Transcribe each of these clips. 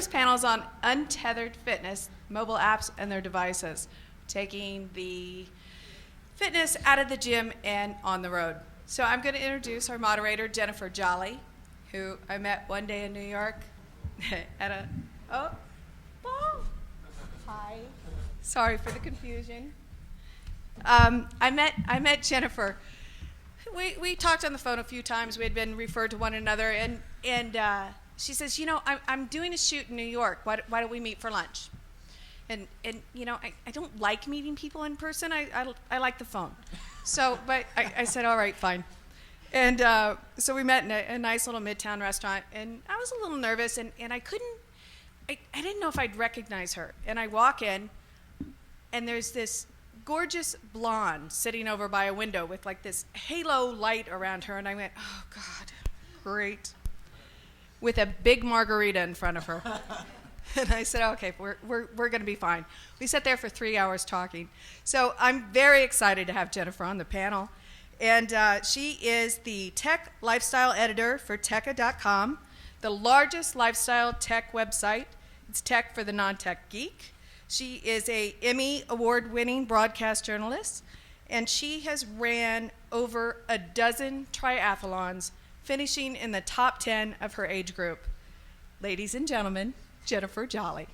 first panel is on Untethered Fitness, mobile apps and their devices, taking the fitness out of the gym and on the road. So I'm going to introduce our moderator, Jennifer Jolly, who I met one day in New York at a, hi. Sorry for the confusion. I met Jennifer. We talked on the phone a few times. We had been referred to one another, and she says, you know, I'm doing a shoot in New York. Why don't we meet for lunch? And you know, I don't like meeting people in person. I like the phone. So, but I said, all right, fine. And so we met in a nice little midtown restaurant, and I was a little nervous, and I didn't know if I'd recognize her. And I walk in, and there's this gorgeous blonde sitting over by a window with like this halo light around her, and I went, oh God, great, with a big margarita in front of her. And I said, okay, we're going to be fine. We sat there for 3 hours talking. So I'm very excited to have Jennifer on the panel, and she is the tech lifestyle editor for Tekka.com, the largest lifestyle tech website. It's tech for the non-tech geek. She is a Emmy award-winning broadcast journalist, and she has ran over a dozen triathlons, finishing in the top 10 of her age group. Ladies and gentlemen, Jennifer Jolly.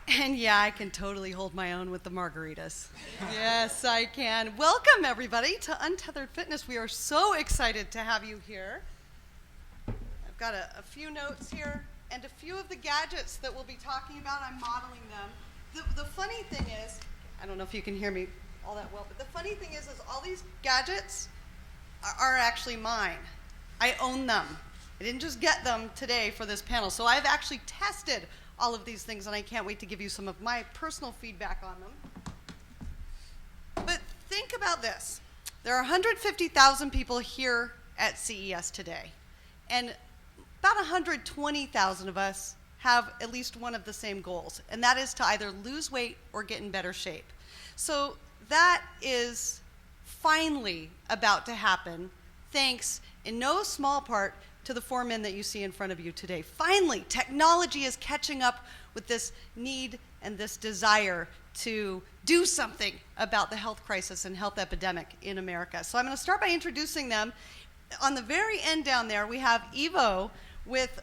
And yeah, I can totally hold my own with the margaritas. Yes, I can. Welcome, everybody, to Untethered Fitness. We are so excited to have you here. Got a few notes here and a few of the gadgets that we'll be talking about. I'm modeling them. The funny thing is, I don't know if you can hear me all that well, but the funny thing is all these gadgets are actually mine. I own them. I didn't just get them today for this panel. So I've actually tested all of these things, and I can't wait to give you some of my personal feedback on them. But think about this. There are 150,000 people here at CES today, and about 120,000 of us have at least one of the same goals, and that is to either lose weight or get in better shape. So that is finally about to happen, thanks in no small part to the four men that you see in front of you today. Finally, technology is catching up with this need and this desire to do something about the health crisis and health epidemic in America. So I'm going to start by introducing them. On the very end down there, we have Ivo with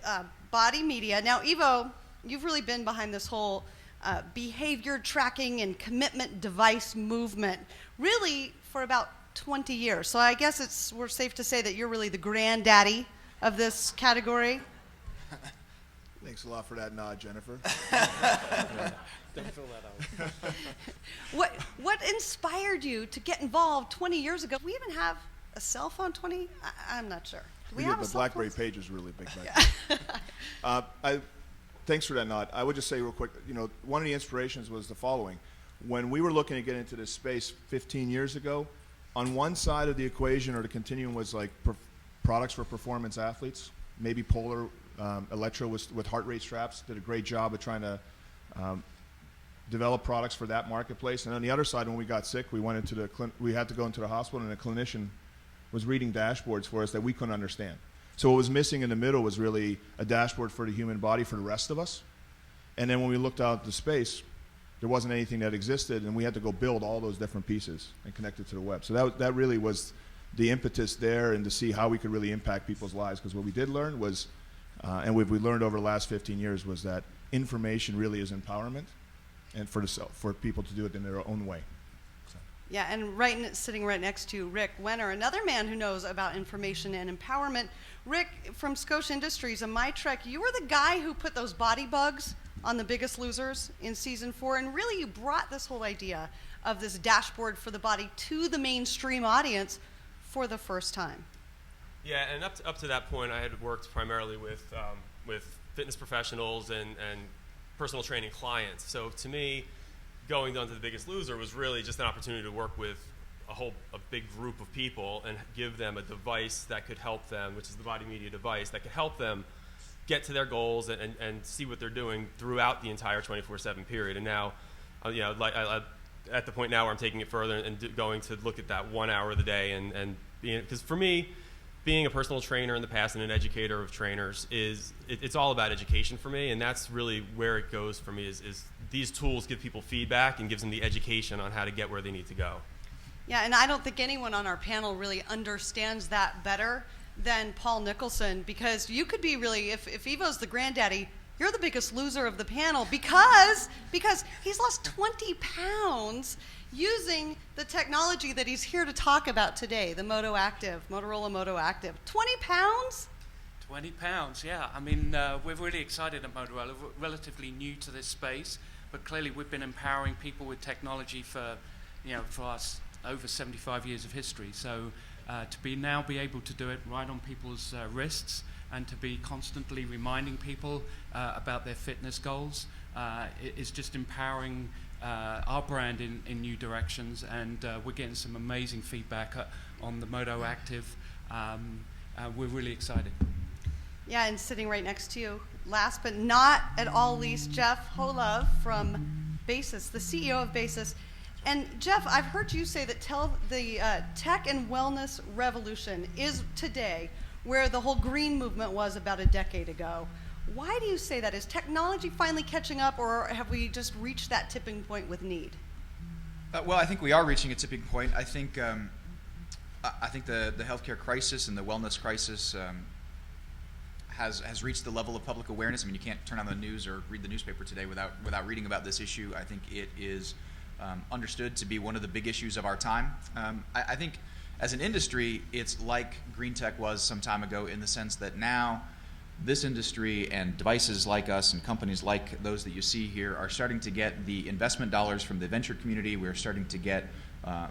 BodyMedia. Now, Ivo, you've really been behind this whole behavior tracking and commitment device movement really for about 20 years. So I guess we're safe to say that you're really the granddaddy of this category. Thanks a lot for that nod, Jennifer. Don't fill that out. What inspired you to get involved 20 years ago? Do we even have a cell phone 20? I'm not sure. We have the BlackBerry page was really big back then. Thanks for that nod. I would just say real quick, you know, one of the inspirations was the following. When we were looking to get into this space 15 years ago, on one side of the equation or the continuum was like products for performance athletes. Maybe Polar Electro with heart rate straps did a great job of trying to develop products for that marketplace. And on the other side, when we got sick, we had to go into the hospital, and a clinician was reading dashboards for us that we couldn't understand. So what was missing in the middle was really a dashboard for the human body for the rest of us. And then when we looked out the space, there wasn't anything that existed, and we had to go build all those different pieces and connect it to the web. So that really was the impetus there, and to see how we could really impact people's lives. Because what we did learn was, and what we learned over the last 15 years, was that information really is empowerment, and for people to do it in their own way. Yeah, and sitting right next to Rick Wenner, another man who knows about information and empowerment. Rick, from Scosche Industries and My Trek, you were the guy who put those body bugs on The Biggest Losers in season 4, and really you brought this whole idea of this dashboard for the body to the mainstream audience for the first time. Yeah, and up to that point, I had worked primarily with fitness professionals and personal training clients. So to me, going down to The Biggest Loser was really just an opportunity to work with a big group of people and give them a device that could help them, which is the BodyMedia device, that could help them get to their goals and see what they're doing throughout the entire 24/7 period. And now, at the point now where I'm taking it further and going to look at that 1 hour of the day, and being, because for me, being a personal trainer in the past and an educator of trainers it's all about education for me, and that's really where it goes for me. Is these tools give people feedback and gives them the education on how to get where they need to go. Yeah, and I don't think anyone on our panel really understands that better than Paul Nicholson, because you could be really, if Evo's the granddaddy, you're the biggest loser of the panel because he's lost 20 pounds using the technology that he's here to talk about today, the Motorola Moto Active. 20 pounds? 20 pounds, yeah. I mean, we're really excited at Motorola. We're relatively new to this space, but clearly we've been empowering people with technology for us over 75 years of history. So to be able to do it right on people's wrists, and to be constantly reminding people about their fitness goals is just empowering our brand in new directions, and we're getting some amazing feedback on the Moto Active. We're really excited. Yeah, and sitting right next to you, last but not at all least, Jeff Holove from Basis, the CEO of Basis. And Jeff, I've heard you say that the tech and wellness revolution is today where the whole green movement was about a decade ago. Why do you say that? Is technology finally catching up, or have we just reached that tipping point with need? Well, I think we are reaching a tipping point. I think the healthcare crisis and the wellness crisis has reached the level of public awareness. I mean, you can't turn on the news or read the newspaper today without reading about this issue. I think it is understood to be one of the big issues of our time. I think as an industry, it's like green tech was some time ago, in the sense that now this industry and devices like us and companies like those that you see here are starting to get the investment dollars from the venture community. We're starting to get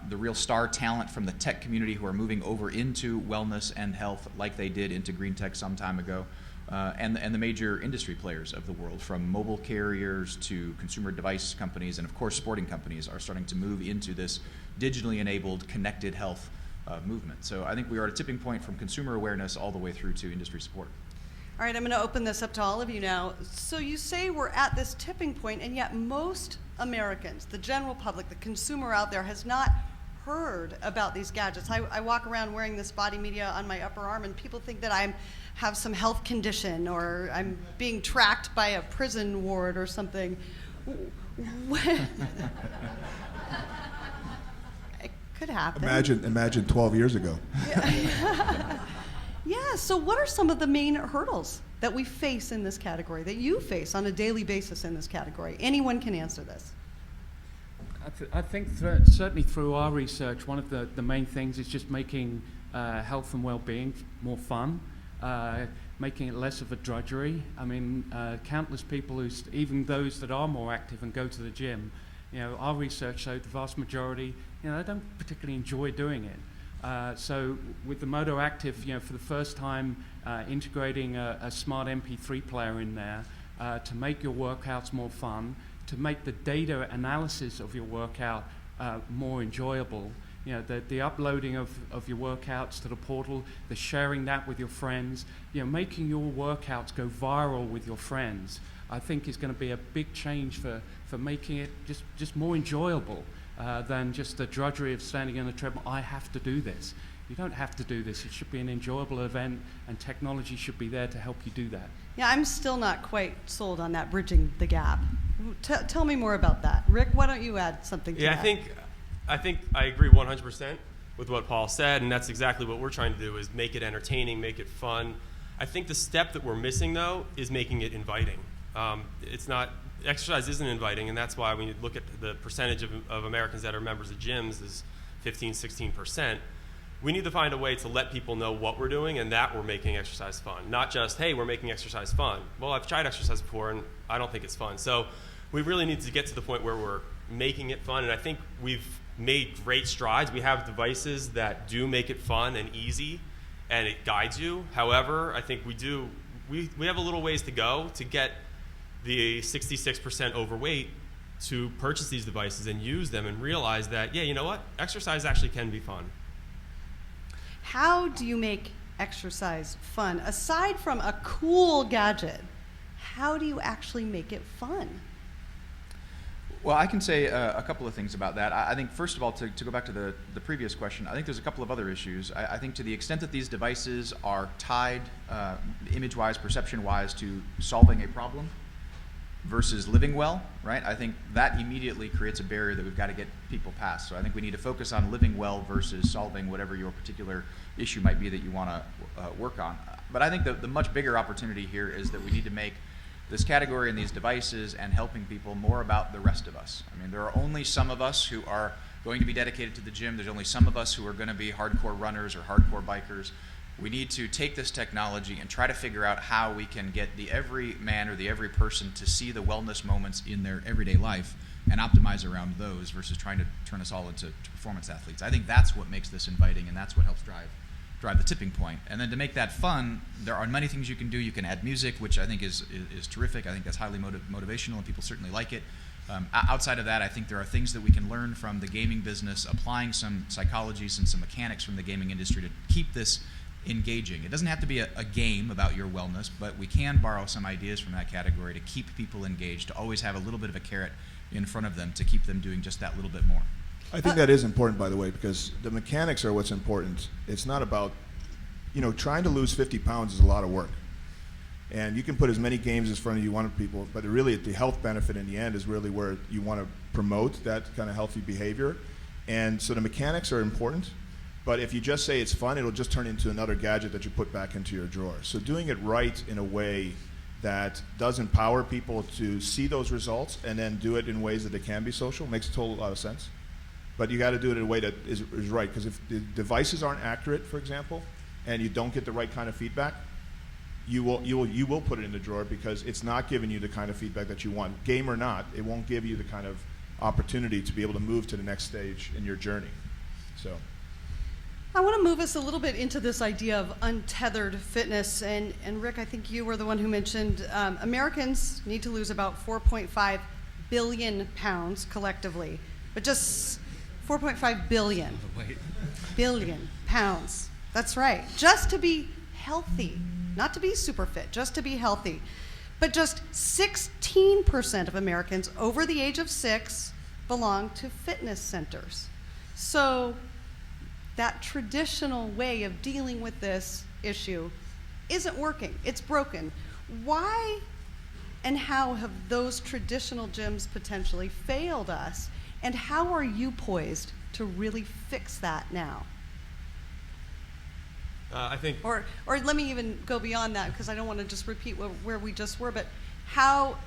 the real star talent from the tech community who are moving over into wellness and health like they did into green tech some time ago. And the major industry players of the world, from mobile carriers to consumer device companies and, of course, sporting companies, are starting to move into this digitally enabled, connected health movement. So I think we are at a tipping point from consumer awareness all the way through to industry support. All right, I'm going to open this up to all of you now. So you say we're at this tipping point, and yet most Americans, the general public, the consumer out there, has not heard about these gadgets. I walk around wearing this BodyMedia on my upper arm, and people think that I have some health condition, or I'm being tracked by a prison ward or something. It could happen. Imagine 12 years ago. Yeah, so what are some of the main hurdles that we face in this category, that you face on a daily basis in this category? Anyone can answer this. I think certainly through our research, one of the main things is just making health and well-being more fun, making it less of a drudgery. I mean, countless people even those that are more active and go to the gym, our research showed the vast majority, they don't particularly enjoy doing it. So with the Moto Active, for the first time, integrating a smart MP3 player in there to make your workouts more fun, to make the data analysis of your workout more enjoyable. The uploading of your workouts to the portal, the sharing that with your friends, making your workouts go viral with your friends, I think is going to be a big change for making it just more enjoyable. Than just the drudgery of standing on the treadmill. I have to do this. You don't have to do this. It should be an enjoyable event, and technology should be there to help you do that. Yeah, I'm still not quite sold on that bridging the gap. Tell me more about that. Rick, why don't you add something to that? Yeah, I think I agree 100% with what Paul said, and that's exactly what we're trying to do, is make it entertaining, make it fun. I think the step that we're missing, though, is making it inviting. Exercise isn't inviting, and that's why when you look at the percentage of Americans that are members of gyms is 15-16%. We need to find a way to let people know what we're doing and that we're making exercise fun. Not just, hey, we're making exercise fun. Well, I've tried exercise before, and I don't think it's fun. So we really need to get to the point where we're making it fun, and I think we've made great strides. We have devices that do make it fun and easy, and it guides you. However, I think we have a little ways to go to get the 66% overweight to purchase these devices and use them and realize that, yeah, you know what? Exercise actually can be fun. How do you make exercise fun? Aside from a cool gadget, how do you actually make it fun? Well, I can say a couple of things about that. I think, first of all, to go back to the previous question, I think there's a couple of other issues. I think to the extent that these devices are tied image-wise, perception-wise, to solving a problem versus living well, right? I think that immediately creates a barrier that we've got to get people past. So I think we need to focus on living well versus solving whatever your particular issue might be that you want to work on. But I think the much bigger opportunity here is that we need to make this category and these devices and helping people more about the rest of us. I mean, there are only some of us who are going to be dedicated to the gym. There's only some of us who are going to be hardcore runners or hardcore bikers. We need to take this technology and try to figure out how we can get the every man or the every person to see the wellness moments in their everyday life and optimize around those versus trying to turn us all into performance athletes. I think that's what makes this inviting, and that's what helps drive the tipping point. And then to make that fun, there are many things you can do. You can add music, which I think is terrific. I think that's highly motivational, and people certainly like it. Outside of that, I think there are things that we can learn from the gaming business, applying some psychologies and some mechanics from the gaming industry to keep this engaging. It doesn't have to be a game about your wellness, but we can borrow some ideas from that category to keep people engaged, to always have a little bit of a carrot in front of them to keep them doing just that little bit more. I think that is important, by the way, because the mechanics are what's important. It's not about, trying to lose 50 pounds is a lot of work. And you can put as many games in front of you want people, but really the health benefit in the end is really where you want to promote that kind of healthy behavior. And so the mechanics are important, but if you just say it's fun, it'll just turn into another gadget that you put back into your drawer. So doing it right in a way that does empower people to see those results and then do it in ways that they can be social makes a total lot of sense. But you got to do it in a way that is right, because if the devices aren't accurate, for example, and you don't get the right kind of feedback, you will put it in the drawer because it's not giving you the kind of feedback that you want. Game or not, it won't give you the kind of opportunity to be able to move to the next stage in your journey. So I want to move us a little bit into this idea of untethered fitness. And Rick, I think you were the one who mentioned Americans need to lose about 4.5 billion pounds collectively, but just 4.5 billion. Billion pounds. That's right. Just to be healthy, not to be super fit, just to be healthy. But just 16% of Americans over the age of 6 belong to fitness centers. So that traditional way of dealing with this issue isn't working. It's broken. Why and how have those traditional gyms potentially failed us? And how are you poised to really fix that now? I think... Or let me even go beyond that, because I don't want to just repeat where we just were, but how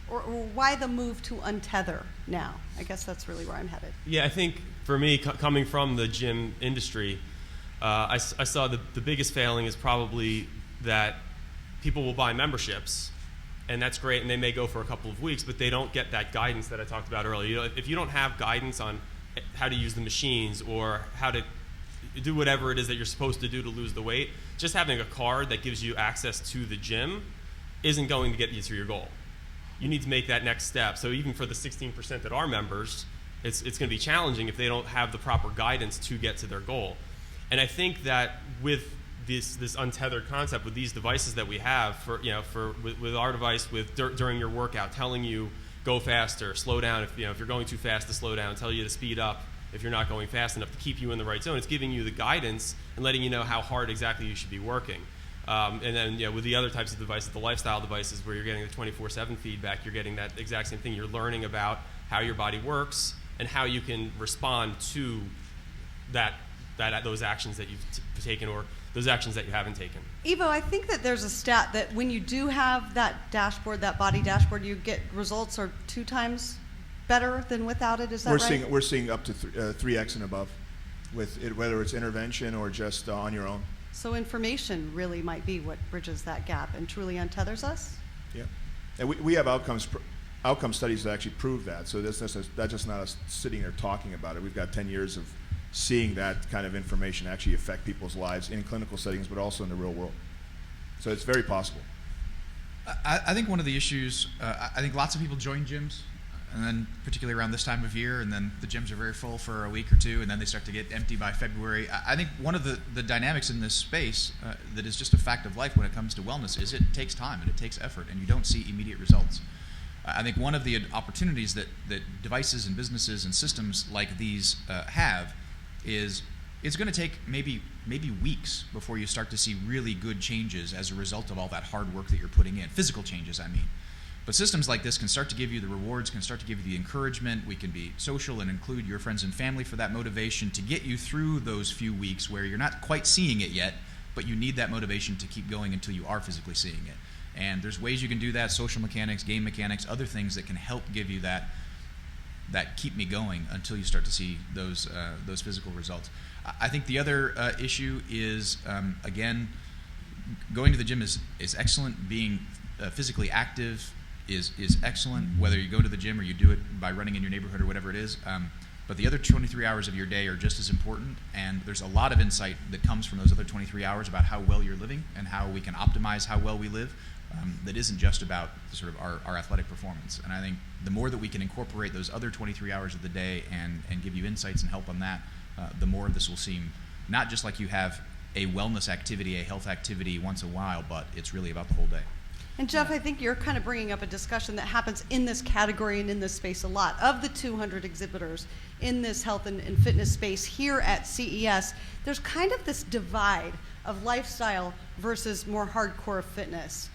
or why the move to untether now? I guess that's really where I'm headed. Yeah, I think for me, coming from the gym industry, I saw the biggest failing is probably that people will buy memberships, and that's great, and they may go for a couple of weeks, but they don't get that guidance that I talked about earlier. If you don't have guidance on how to use the machines or how to do whatever it is that you're supposed to do to lose the weight, just having a card that gives you access to the gym isn't going to get you to your goal. You need to make that next step. So even for the 16% that are members, it's going to be challenging if they don't have the proper guidance to get to their goal. And I think that with this untethered concept, with these devices that we have, with our device, during your workout, telling you go faster, slow down. If you're going too fast, to slow down. Tell you to speed up if you're not going fast enough, to keep you in the right zone. It's giving you the guidance and letting you know how hard exactly you should be working. And then with the other types of devices, the lifestyle devices, where you're getting the 24/7 feedback, you're getting that exact same thing. You're learning about how your body works and how you can respond to those actions that you've taken or those actions that you haven't taken. Evo, I think that there's a stat that when you do have that dashboard, that body dashboard, you get results are 2 times better than without it. Is that right? We're seeing up to 3x and above, with it, whether it's intervention or just on your own. So information really might be what bridges that gap and truly untethers us? Yeah. And we have outcome studies that actually prove that. So that's just not us sitting there talking about it. We've got 10 years of seeing that kind of information actually affect people's lives in clinical settings, but also in the real world. So it's very possible. I think one of the issues, I think lots of people join gyms, and then particularly around this time of year, and then the gyms are very full for a week or two, and then they start to get empty by February. I think one of the dynamics in this space that is just a fact of life when it comes to wellness is it takes time and it takes effort, and you don't see immediate results. I think one of the opportunities that devices and businesses and systems like these have is it's going to take maybe weeks before you start to see really good changes as a result of all that hard work that you're putting in. Physical changes, I mean. But systems like this can start to give you the rewards, can start to give you the encouragement. We can be social and include your friends and family for that motivation to get you through those few weeks where you're not quite seeing it yet, but you need that motivation to keep going until you are physically seeing it. And there's ways you can do that, social mechanics, game mechanics, other things that can help give you that keep me going until you start to see those physical results. I think the other issue is, again, going to the gym is excellent. Being physically active is excellent, whether you go to the gym or you do it by running in your neighborhood or whatever it is. But the other 23 hours of your day are just as important, and there's a lot of insight that comes from those other 23 hours about how well you're living and how we can optimize how well we live. That isn't just about sort of our athletic performance. And I think the more that we can incorporate those other 23 hours of the day and give you insights and help on that, the more this will seem not just like you have a wellness activity, a health activity once in a while, but it's really about the whole day. And Jeff, I think you're kind of bringing up a discussion that happens in this category and in this space a lot. Of the 200 exhibitors in this health and fitness space here at CES, there's kind of this divide of lifestyle versus more hardcore fitness.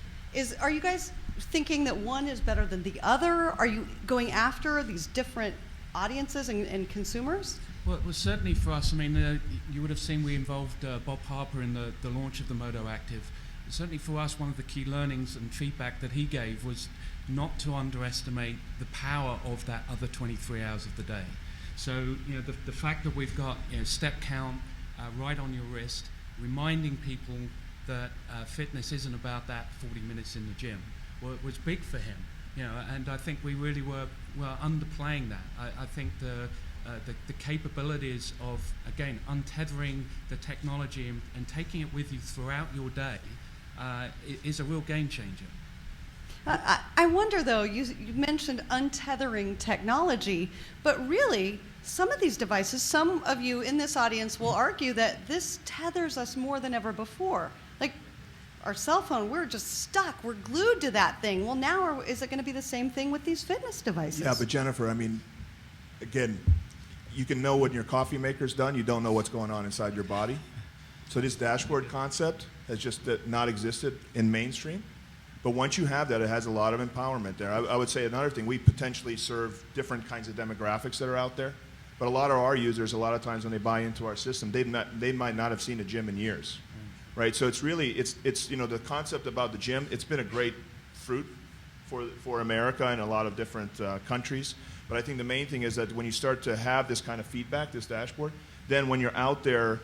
Are you guys thinking that one is better than the other? Are you going after these different audiences and consumers? Well, it was certainly for us. I mean, you would have seen we involved Bob Harper in the launch of the Moto Active. Certainly for us, one of the key learnings and feedback that he gave was not to underestimate the power of that other 23 hours of the day. So, the fact that we've got step count right on your wrist, reminding people that fitness isn't about that 40 minutes in the gym, was big for him. And I think we really were underplaying that. I think the capabilities of, again, untethering the technology and taking it with you throughout your day is a real game changer. I wonder, though, you mentioned untethering technology, but really, some of these devices, some of you in this audience will argue that this tethers us more than ever before. Like our cell phone, we're just stuck. We're glued to that thing. Well, now is it going to be the same thing with these fitness devices? Yeah, but Jennifer, I mean, again, you can know when your coffee maker's done. You don't know what's going on inside your body. So this dashboard concept has just not existed in mainstream. But once you have that, it has a lot of empowerment there. I would say another thing, we potentially serve different kinds of demographics that are out there. But a lot of our users, a lot of times when they buy into our system, they might not have seen a gym in years, right? So it's really, it's the concept about the gym, it's been a great fruit for America and a lot of different countries. But I think the main thing is that when you start to have this kind of feedback, this dashboard, then when you're out there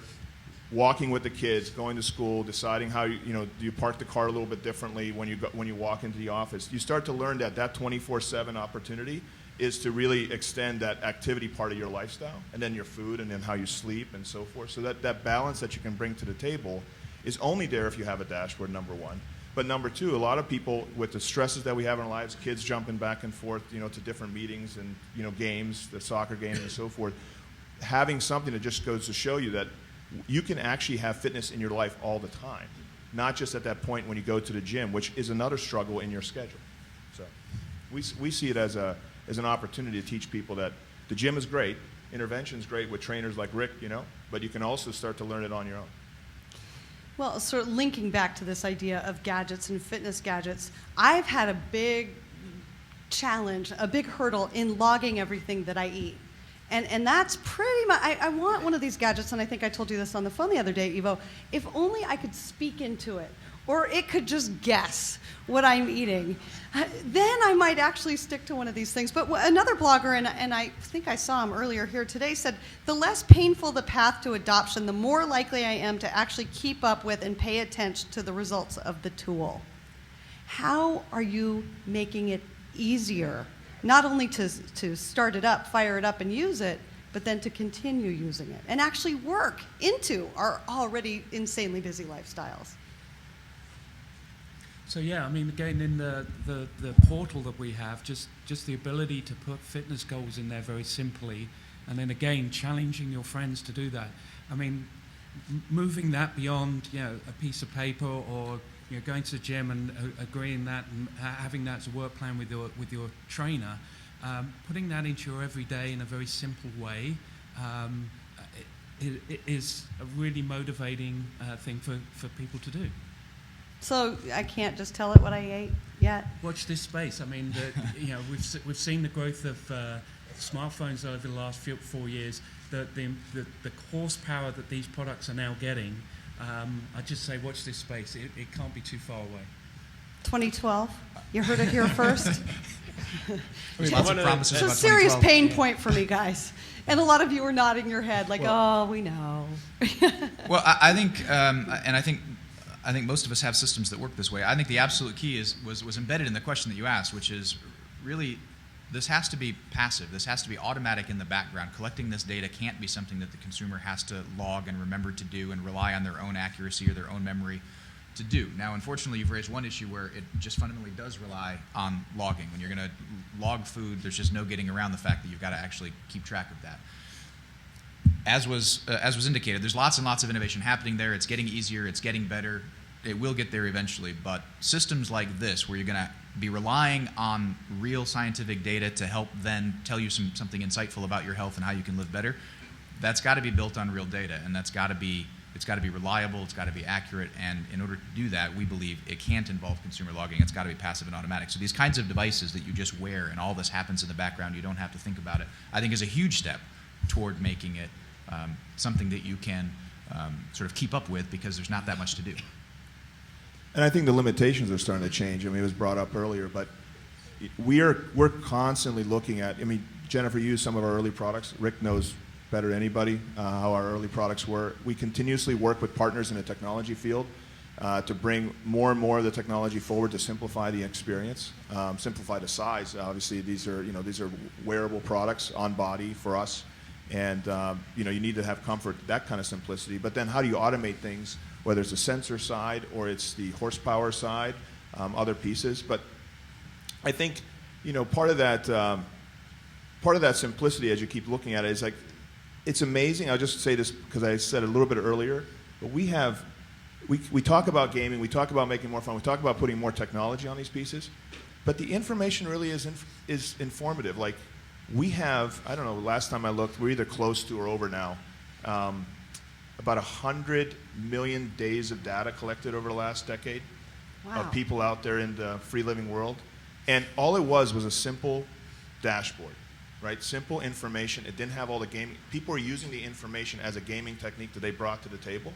walking with the kids, going to school, deciding how do you park the car a little bit differently when you walk into the office, you start to learn that 24/7 opportunity is to really extend that activity part of your lifestyle, and then your food, and then how you sleep and so forth. So that balance that you can bring to the table is only there if you have a dashboard, number one. But number two, a lot of people, with the stresses that we have in our lives, kids jumping back and forth, to different meetings and, games, the soccer games and so forth, having something that just goes to show you that you can actually have fitness in your life all the time, not just at that point when you go to the gym, which is another struggle in your schedule. So we see it as an opportunity to teach people that the gym is great, intervention is great with trainers like Rick, but you can also start to learn it on your own. Well, sort of linking back to this idea of gadgets and fitness gadgets, I've had a big challenge, a big hurdle in logging everything that I eat. And that's pretty much, I want one of these gadgets, and I think I told you this on the phone the other day, Ivo, if only I could speak into it, or it could just guess what I'm eating, then I might actually stick to one of these things. But another blogger, and I think I saw him earlier here today, said, the less painful the path to adoption, the more likely I am to actually keep up with and pay attention to the results of the tool. How are you making it easier, not only to start it up, fire it up, and use it, but then to continue using it and actually work into our already insanely busy lifestyles? So yeah, I mean, again, in the portal that we have, just the ability to put fitness goals in there very simply, and then again, challenging your friends to do that. I mean, moving that beyond, a piece of paper or going to the gym and agreeing that and having that as a work plan with your trainer, putting that into your everyday in a very simple way, it is a really motivating thing for people to do. So I can't just tell it what I ate yet? Watch this space. I mean, we've seen the growth of smartphones over the last 4 years. The horsepower that these products are now getting, I just say watch this space. It can't be too far away. 2012. You heard it here first. Lots of promises It's a about serious 2012. pain point for me, guys. And a lot of you are nodding your head like, oh, we know. Well, I think, I think most of us have systems that work this way. I think the absolute key was embedded in the question that you asked, which is really this has to be passive. This has to be automatic in the background. Collecting this data can't be something that the consumer has to log and remember to do and rely on their own accuracy or their own memory to do. Now, unfortunately, you've raised one issue where it just fundamentally does rely on logging. When you're going to log food, there's just no getting around the fact that you've got to actually keep track of that. As was indicated, there's lots and lots of innovation happening there. It's getting easier. It's getting better. It will get there eventually. But systems like this, where you're going to be relying on real scientific data to help then tell you something insightful about your health and how you can live better, that's got to be built on real data, and it's got to be reliable, it's got to be accurate, and in order to do that, we believe it can't involve consumer logging. It's got to be passive and automatic. So these kinds of devices that you just wear and all this happens in the background, you don't have to think about it, I think is a huge step toward making it something that you can sort of keep up with, because there's not that much to do. And I think the limitations are starting to change. I mean, it was brought up earlier, but we're constantly looking at, I mean, Jennifer used some of our early products. Rick knows better than anybody how our early products were. We continuously work with partners in the technology field to bring more and more of the technology forward to simplify the experience, simplify the size. Obviously, these are wearable products on body for us, and you need to have comfort, that kind of simplicity. But then, how do you automate things, whether it's the sensor side or it's the horsepower side, other pieces? But I think part of that simplicity, as you keep looking at it, is like, it's amazing. I'll just say this because I said it a little bit earlier, but we talk about gaming, we talk about making more fun, we talk about putting more technology on these pieces, but the information really is informative. Like, we have, I don't know, last time I looked, we're either close to or over now, about 100 million days of data collected over the last decade. Wow. Of people out there in the free living world. And all it was a simple dashboard. Right, simple information. It didn't have all the gaming. People are using the information as a gaming technique that they brought to the table.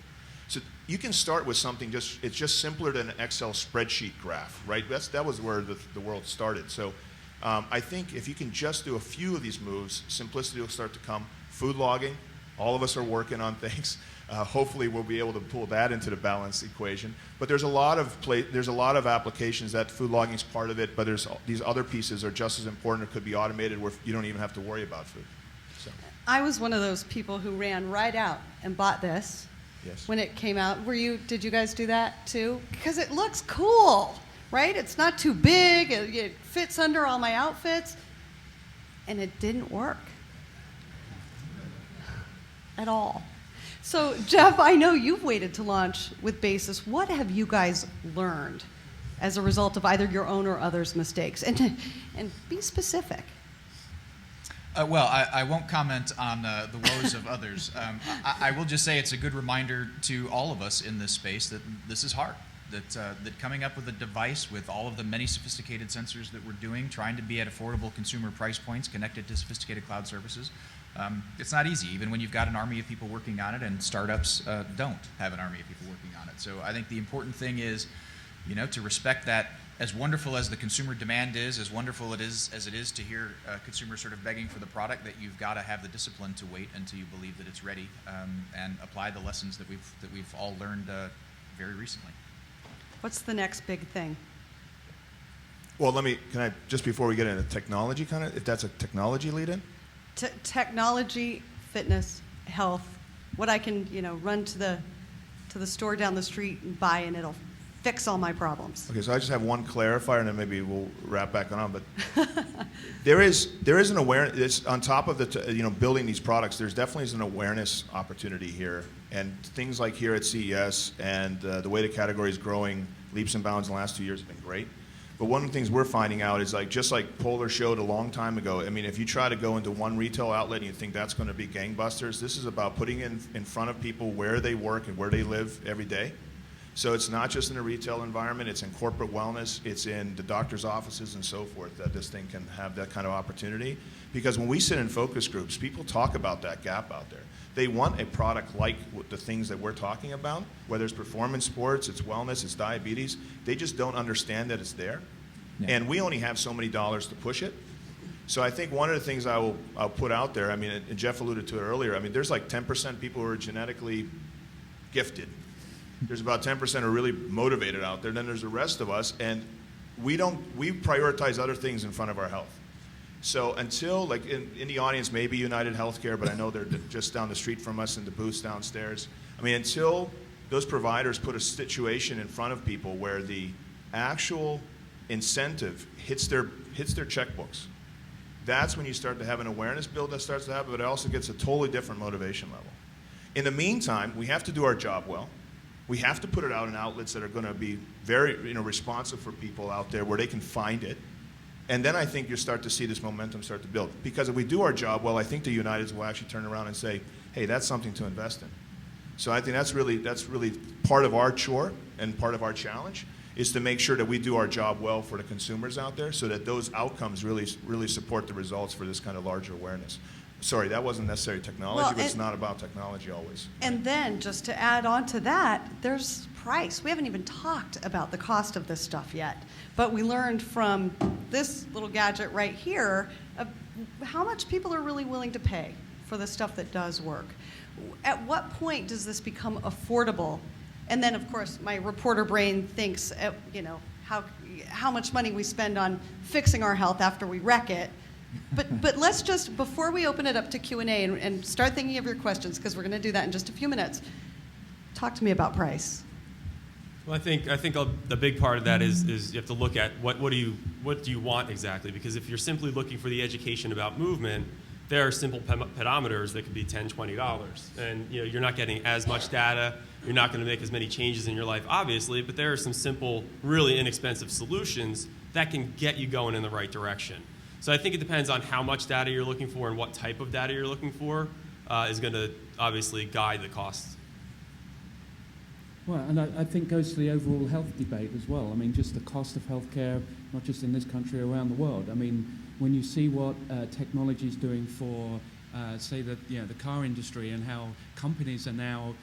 So you can start with something it's just simpler than an Excel spreadsheet graph, right? That was where the world started. So I think if you can just do a few of these moves, simplicity will start to come. Food logging, all of us are working on things. Hopefully we'll be able to pull that into the balance equation. But there's a lot of applications that food logging is part of it, but there's these other pieces are just as important or could be automated where you don't even have to worry about food. So. I was one of those people who ran right out and bought this. Yes. When it came out. Did you guys do that too? Because it looks cool, right? It's not too big, it fits under all my outfits, and it didn't work at all. So, Jeff, I know you've waited to launch with Basis. What have you guys learned as a result of either your own or others' mistakes? And be specific. Well, I won't comment on the woes of others. I will just say it's a good reminder to all of us in this space that this is hard. That coming up with a device with all of the many sophisticated sensors that we're doing, trying to be at affordable consumer price points connected to sophisticated cloud services, it's not easy, even when you've got an army of people working on it, and startups don't have an army of people working on it. So I think the important thing is, to respect that. As wonderful as the consumer demand is, as wonderful as it is to hear consumers sort of begging for the product, that you've got to have the discipline to wait until you believe that it's ready, and apply the lessons that we've all learned very recently. What's the next big thing? Well, can I, just before we get into technology, kind of, if that's a technology lead-in? Technology, fitness, health. What I can, run to the store down the street and buy, and it'll fix all my problems. Okay, so I just have one clarifier, and then maybe we'll wrap back on. But there is an awareness on top of the building these products. There's definitely an awareness opportunity here, and things like here at CES and the way the category is growing leaps and bounds in the last 2 years have been great. But one of the things we're finding out is, like, just like Polar showed a long time ago, I mean, if you try to go into one retail outlet and you think that's going to be gangbusters, this is about putting in front of people where they work and where they live every day. So it's not just in a retail environment, it's in corporate wellness, it's in the doctor's offices and so forth that this thing can have that kind of opportunity. Because when we sit in focus groups, people talk about that gap out there. They want a product like the things that we're talking about, whether it's performance sports, it's wellness, it's diabetes. They just don't understand that it's there. Yeah. And we only have so many dollars to push it. So I think one of the things I'll put out there, I mean, and Jeff alluded to it earlier, I mean, there's like 10% people who are genetically gifted. There's about 10% are really motivated out there. Then there's the rest of us, and we prioritize other things in front of our health. So until, like in the audience, maybe United Healthcare, but I know they're just down the street from us in the booths downstairs. I mean, until those providers put a situation in front of people where the actual incentive hits their checkbooks, that's when you start to have an awareness build that starts to happen, but it also gets a totally different motivation level. In the meantime, we have to do our job well. We have to put it out in outlets that are going to be very responsive for people out there where they can find it. And then I think you'll start to see this momentum start to build. Because if we do our job well, I think the Uniteds will actually turn around and say, hey, that's something to invest in. So I think that's really part of our chore and part of our challenge is to make sure that we do our job well for the consumers out there so that those outcomes really support the results for this kind of larger awareness. Sorry, that wasn't necessarily technology, but it's not about technology always. And then, just to add on to that, there's price. We haven't even talked about the cost of this stuff yet. But we learned from this little gadget right here how much people are really willing to pay for the stuff that does work. At what point does this become affordable? And then, of course, my reporter brain thinks, how much money we spend on fixing our health after we wreck it. But let's just, before we open it up to Q&A and start thinking of your questions, because we're going to do that in just a few minutes, talk to me about price. Well, I think the big part of that is you have to look at what do you want exactly, because if you're simply looking for the education about movement, there are simple pedometers that could be $10, $20, and you're not getting as much data. You're not going to make as many changes in your life, obviously, but there are some simple, really inexpensive solutions that can get you going in the right direction. So I think it depends on how much data you're looking for and what type of data you're looking for is going to obviously guide the costs. Well, and I think goes to the overall health debate as well. I mean, just the cost of healthcare, not just in this country, around the world. I mean, when you see what technology is doing for, say, the car industry and how companies are now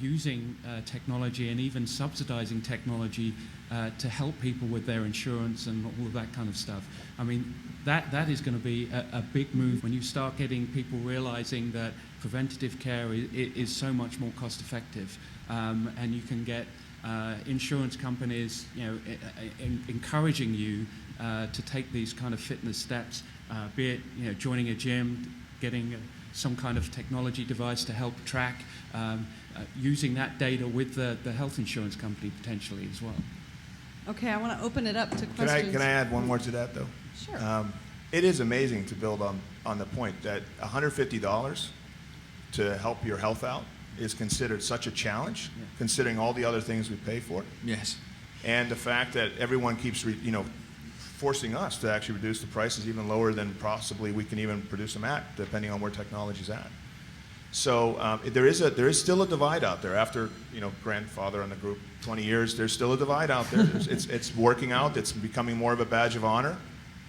using technology and even subsidizing technology to help people with their insurance and all of that kind of stuff. I mean, that is going to be a big move when you start getting people realizing that preventative care is so much more cost effective, and you can get insurance companies encouraging you to take these kind of fitness steps, be it joining a gym, getting some kind of technology device to help track, using that data with the health insurance company potentially as well. Okay, I want to open it up to questions. Can I add one more to that, though? Sure. It is amazing to build on the point that $150 to help your health out is considered such a challenge, considering all the other things we pay for. Yes. And the fact that everyone keeps forcing us to actually reduce the prices even lower than possibly we can even produce them at, depending on where technology's at. So there is still a divide out there. After grandfather in the group 20 years, there's still a divide out there. It's working out. It's becoming more of a badge of honor,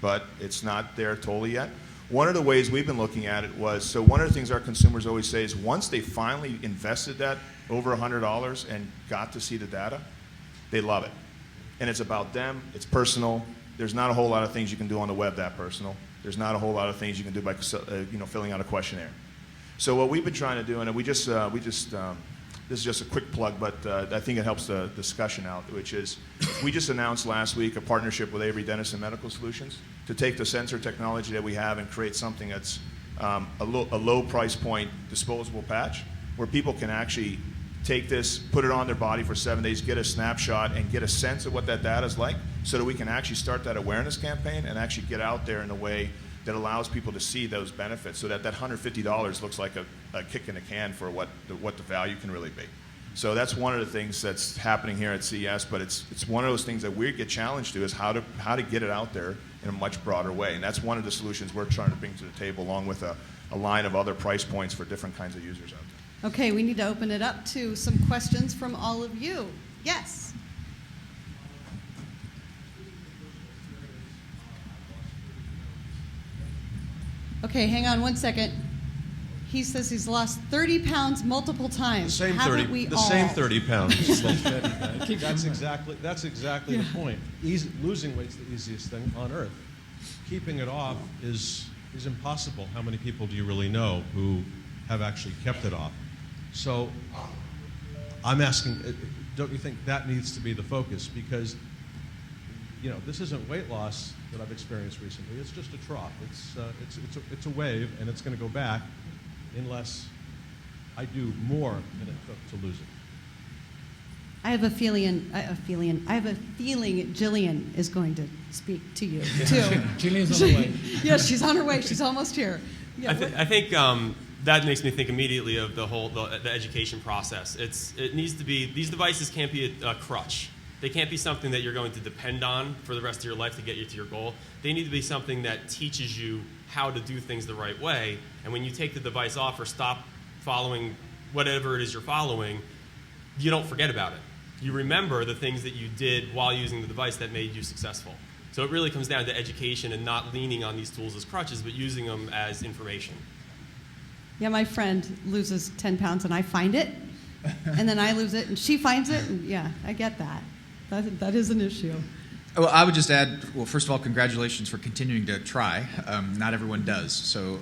but it's not there totally yet. One of the ways we've been looking at it was, so one of the things our consumers always say is once they finally invested that over $100 and got to see the data, they love it. And it's about them. It's personal. There's not a whole lot of things you can do on the web that personal. There's not a whole lot of things you can do by filling out a questionnaire. So what we've been trying to do, and this is just a quick plug, but I think it helps the discussion out, which is we just announced last week a partnership with Avery Dennison Medical Solutions to take the sensor technology that we have and create something that's a low price point disposable patch where people can actually take this, put it on their body for 7 days, get a snapshot, and get a sense of what that data is like, so that we can actually start that awareness campaign and actually get out there in a way that allows people to see those benefits, so that $150 looks like a kick in the can for what the value can really be. So that's one of the things that's happening here at CES, but it's one of those things that we get challenged to, is how to get it out there in a much broader way. And that's one of the solutions we're trying to bring to the table, along with a line of other price points for different kinds of users out there. Okay, we need to open it up to some questions from all of you. Yes. Okay, hang on one second. He says he's lost 30 pounds multiple times. The same Haven't 30. we The all? same 30 pounds. That's That's exactly the point. Losing weight's the easiest thing on earth. Keeping it off is impossible. How many people do you really know who have actually kept it off? So I'm asking, don't you think that needs to be the focus? Because, this isn't weight loss that I've experienced recently. It's just a trough. It's a wave, and it's going to go back unless I do more than it took to lose it. I have a feeling Jillian is going to speak to you, too. Gillian's on the way. Yes, she's on her way. She's almost here. Yeah, I think that makes me think immediately of the education process. It needs to be, these devices can't be a crutch. They can't be something that you're going to depend on for the rest of your life to get you to your goal. They need to be something that teaches you how to do things the right way. And when you take the device off or stop following whatever it is you're following, you don't forget about it. You remember the things that you did while using the device that made you successful. So it really comes down to education and not leaning on these tools as crutches, but using them as information. Yeah, my friend loses 10 pounds and I find it, and then I lose it and she finds it, and yeah, I get that. That is an issue. Well, I would just add, well, first of all, congratulations for continuing to try. Not everyone does, so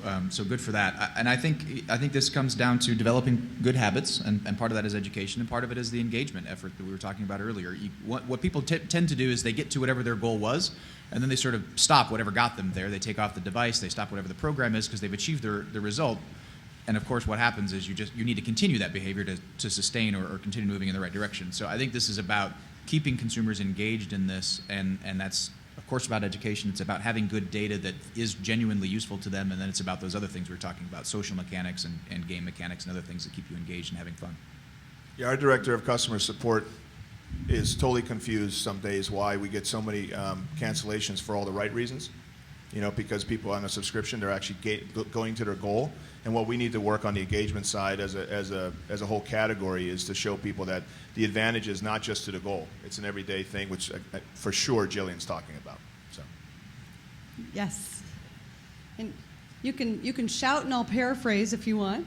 good for that. And I think this comes down to developing good habits, and part of that is education, and part of it is the engagement effort that we were talking about earlier. What people tend to do is they get to whatever their goal was, and then they sort of stop whatever got them there. They take off the device, they stop whatever the program is because they've achieved the result. And of course, what happens is you need to continue that behavior to sustain or continue moving in the right direction. So I think this is about keeping consumers engaged in this, and that's, of course, about education. It's about having good data that is genuinely useful to them, and then it's about those other things we were talking about, social mechanics and game mechanics and other things that keep you engaged and having fun. Yeah, our director of customer support is totally confused some days why we get so many cancellations for all the right reasons. Because people on a subscription, they're actually going to their goal. And what we need to work on the engagement side as a whole category is to show people that the advantage is not just to the goal. It's an everyday thing, which for sure Jillian's talking about. So. Yes. And you can shout and I'll paraphrase if you want.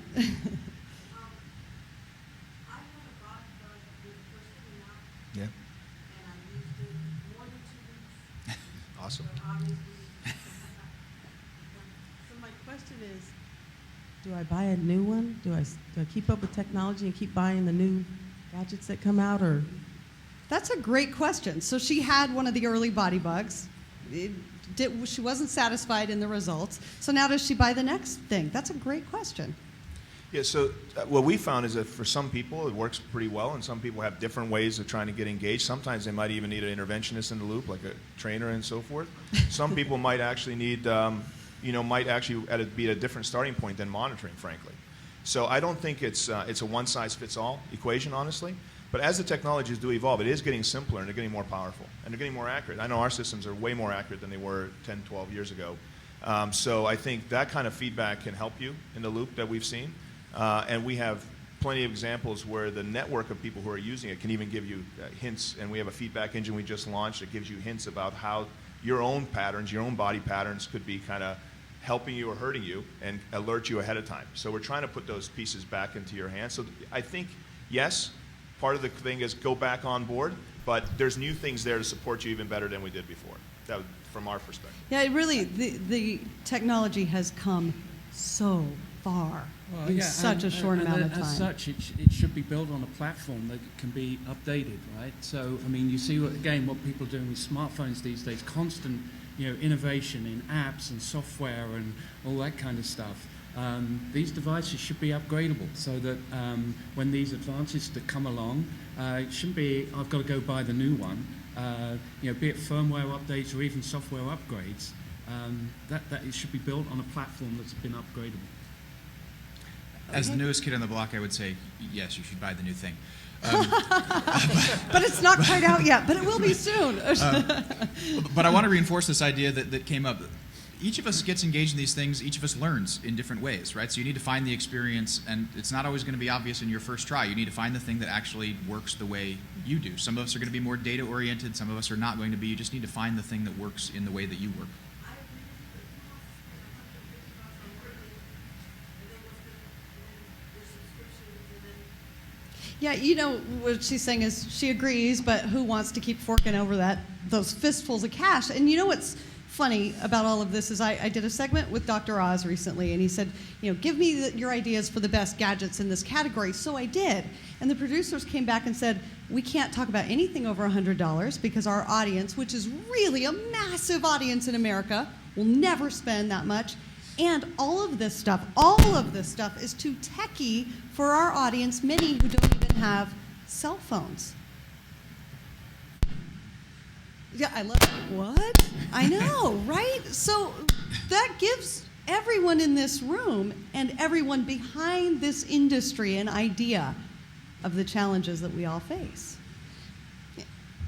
Yeah. Awesome. So my question is, do I buy a new one? Do I keep up with technology and keep buying the new gadgets that come out, or? That's a great question. So she had one of the early body bugs. She wasn't satisfied in the results. So now does she buy the next thing? That's a great question. Yeah, so what we found is that for some people it works pretty well, and some people have different ways of trying to get engaged. Sometimes they might even need an interventionist in the loop, like a trainer and so forth. Some people might actually need, might actually be at a different starting point than monitoring, frankly. So I don't think it's a one-size-fits-all equation, honestly. But as the technologies do evolve, it is getting simpler and they're getting more powerful and they're getting more accurate. I know our systems are way more accurate than they were 10, 12 years ago. So I think that kind of feedback can help you in the loop that we've seen. And we have plenty of examples where the network of people who are using it can even give you hints. And we have a feedback engine we just launched that gives you hints about how your own patterns, your own body patterns could be kind of helping you or hurting you and alert you ahead of time. So we're trying to put those pieces back into your hands. So I think, yes, part of the thing is go back on board, but there's new things there to support you even better than we did before. That was from our perspective. Yeah, it really, the technology has come so far in such a short amount of time. As such, it should be built on a platform that can be updated, right? So, I mean, you see what people are doing with smartphones these days, constant, innovation in apps and software and all that kind of stuff. these devices should be upgradable so that when these advances that come along, it shouldn't be, I've got to go buy the new one. Be it firmware updates or even software upgrades, that it should be built on a platform that's been upgradable. As the newest kid on the block, I would say, yes, you should buy the new thing. But it's not quite out yet, but it will be soon. But I want to reinforce this idea that came up. Each of us gets engaged in these things. Each of us learns in different ways, right? So you need to find the experience, and it's not always going to be obvious in your first try. You need to find the thing that actually works the way you do. Some of us are going to be more data-oriented. Some of us are not going to be. You just need to find the thing that works in the way that you work. Yeah, what she's saying is she agrees, but who wants to keep forking over those fistfuls of cash? And you know what's funny about all of this is I did a segment with Dr. Oz recently, and he said, give me your ideas for the best gadgets in this category. So I did. And the producers came back and said, we can't talk about anything over $100 because our audience, which is really a massive audience in America, will never spend that much. And all of this stuff is too techy for our audience, many who don't even have cell phones. Yeah, I love it. What? I know, right? So that gives everyone in this room and everyone behind this industry an idea of the challenges that we all face.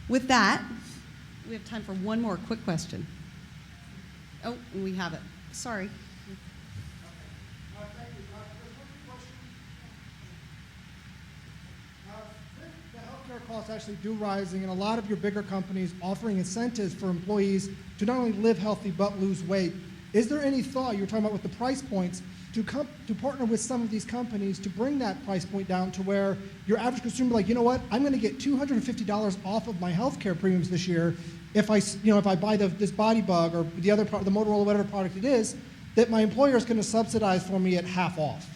With that, we have time for one more quick question. Oh, we have it. Sorry. Costs actually do rising, and a lot of your bigger companies offering incentives for employees to not only live healthy but lose weight. Is there any thought, you were talking about with the price points, to partner with some of these companies to bring that price point down to where your average consumer, like, you know what, I'm going to get $250 off of my healthcare premiums this year if I buy this Body Bug or the other the Motorola, whatever product it is, that my employer is going to subsidize for me at half off.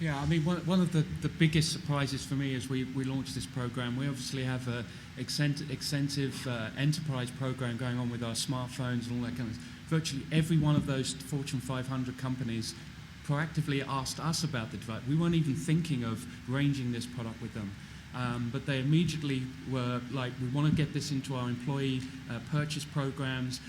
Yeah, I mean, one of the biggest surprises for me as we launched this program, we obviously have an extensive enterprise program going on with our smartphones and all that kind of stuff. Virtually every one of those Fortune 500 companies proactively asked us about the device. We weren't even thinking of ranging this product with them. But they immediately were like, we want to get this into our employee purchase programs.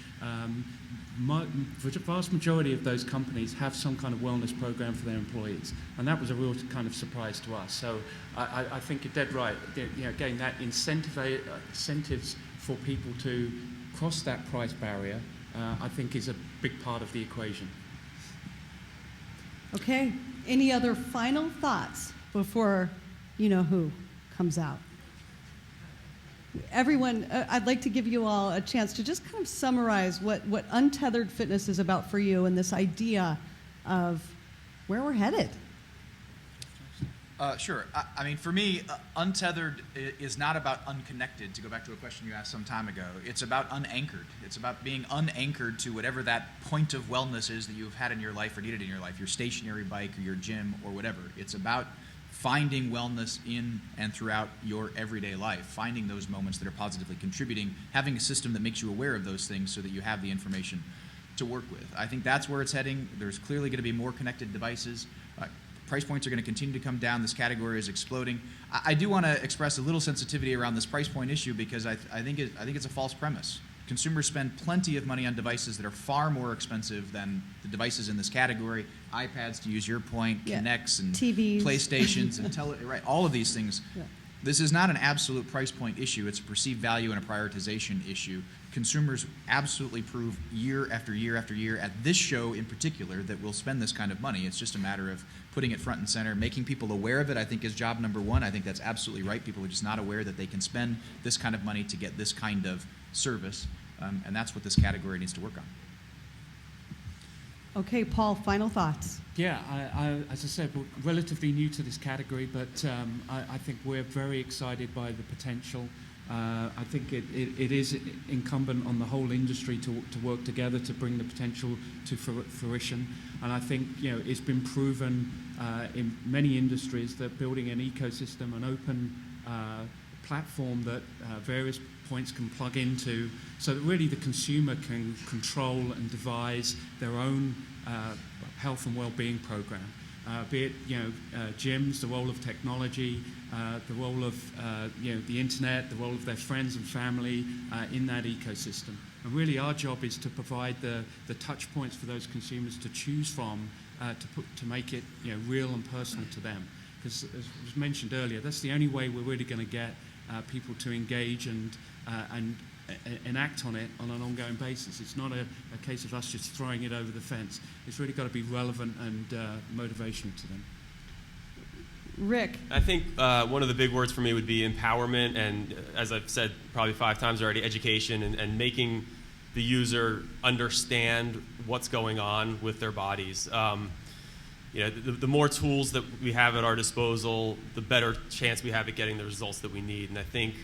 The vast majority of those companies have some kind of wellness program for their employees, and that was a real kind of surprise to us. So I think you're dead right. Again, that incentives for people to cross that price barrier, I think, is a big part of the equation. Okay. Any other final thoughts before you know who comes out? Everyone, I'd like to give you all a chance to just kind of summarize what Untethered Fitness is about for you and this idea of where we're headed. Sure. I mean, for me, untethered is not about unconnected, to go back to a question you asked some time ago. It's about unanchored. It's about being unanchored to whatever that point of wellness is that you've had in your life or needed in your life, your stationary bike or your gym or whatever. It's about finding wellness in and throughout your everyday life, finding those moments that are positively contributing, having a system that makes you aware of those things so that you have the information to work with. I think that's where it's heading. There's clearly going to be more connected devices. Price points are going to continue to come down. This category is exploding. I do want to express a little sensitivity around this price point issue because I think it's a false premise. Consumers spend plenty of money on devices that are far more expensive than the devices in this category. iPads, to use your point, Kinects and TVs. PlayStations and right, all of these things. Yeah. This is not an absolute price point issue. It's a perceived value and a prioritization issue. Consumers absolutely prove year after year after year at this show in particular that we'll spend this kind of money. It's just a matter of putting it front and center, making people aware of it, I think, is job number one. I think that's absolutely right. People are just not aware that they can spend this kind of money to get this kind of service, and that's what this category needs to work on. Okay, Paul, final thoughts. Yeah, as I said, we're relatively new to this category, but I think we're very excited by the potential. I think it is incumbent on the whole industry to work together to bring the potential to fruition. And I think it's been proven in many industries that building an ecosystem, an open platform that various points can plug into, so that really the consumer can control and devise their own health and well-being program. Be it gyms, the role of technology, the role of the internet, the role of their friends and family in that ecosystem. And really our job is to provide the touch points for those consumers to choose from to make it real and personal to them. Because as was mentioned earlier, that's the only way we're really going to get people to engage and act on it on an ongoing basis. It's not a case of us just throwing it over the fence. It's really got to be relevant and motivational to them. Rick. I think one of the big words for me would be empowerment, and as I've said probably 5 times already, education and making the user understand what's going on with their bodies. The more tools that we have at our disposal, the better chance we have at getting the results that we need. And I think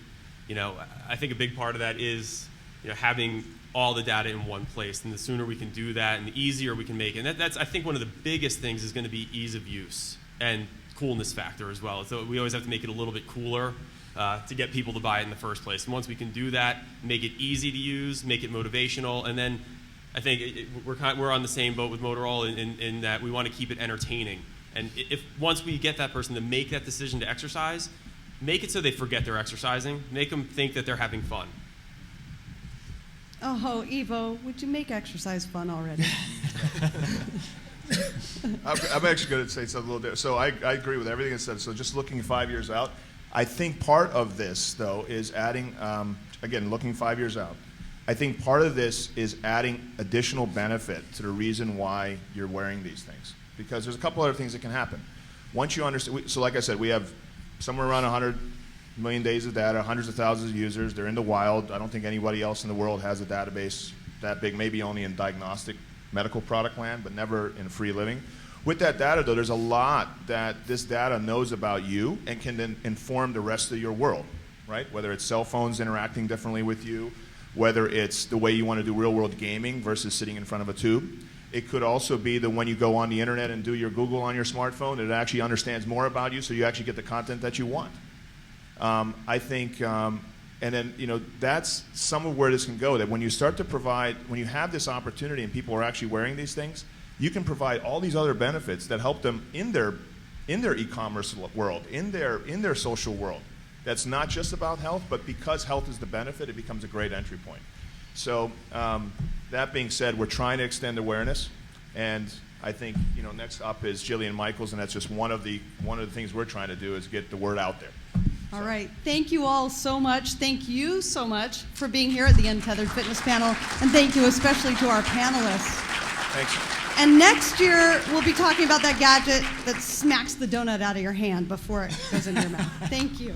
a big part of that is having all the data in one place. And the sooner we can do that, and the easier we can make it. And that's I think one of the biggest things is going to be ease of use and coolness factor as well. So we always have to make it a little bit cooler to get people to buy it in the first place. And once we can do that, make it easy to use, make it motivational, and then I think we're on the same boat with Motorola in that we want to keep it entertaining. And if once we get that person to make that decision to exercise, make it so they forget they're exercising. Make them think that they're having fun. Oh, Ivo, would you make exercise fun already? I'm actually going to say something a little different. So I agree with everything it said. So just looking 5 years out, I think part of this, though, is adding, again, looking 5 years out, I think part of this is adding additional benefit to the reason why you're wearing these things. Because there's a couple other things that can happen. Once you understand, so like I said, we have somewhere around 100 million days of data, hundreds of thousands of users. They're in the wild. I don't think anybody else in the world has a database that big, maybe only in diagnostic medical product land, but never in free living. With that data, though, there's a lot that this data knows about you and can then inform the rest of your world, right? Whether it's cell phones interacting differently with you, whether it's the way you want to do real-world gaming versus sitting in front of a tube. It could also be that when you go on the internet and do your Google on your smartphone, it actually understands more about you, so you actually get the content that you want. I think, and then, that's some of where this can go, that when you start to provide, when you have this opportunity and people are actually wearing these things, you can provide all these other benefits that help them in their e-commerce world, in their social world. That's not just about health, but because health is the benefit, it becomes a great entry point. So that being said, we're trying to extend awareness, and I think next up is Jillian Michaels, and that's just one of the things we're trying to do is get the word out there. All right. Thank you all so much. Thank you so much for being here at the Untethered Fitness panel, and thank you especially to our panelists. Thanks. And next year, we'll be talking about that gadget that smacks the donut out of your hand before it goes into your mouth. Thank you.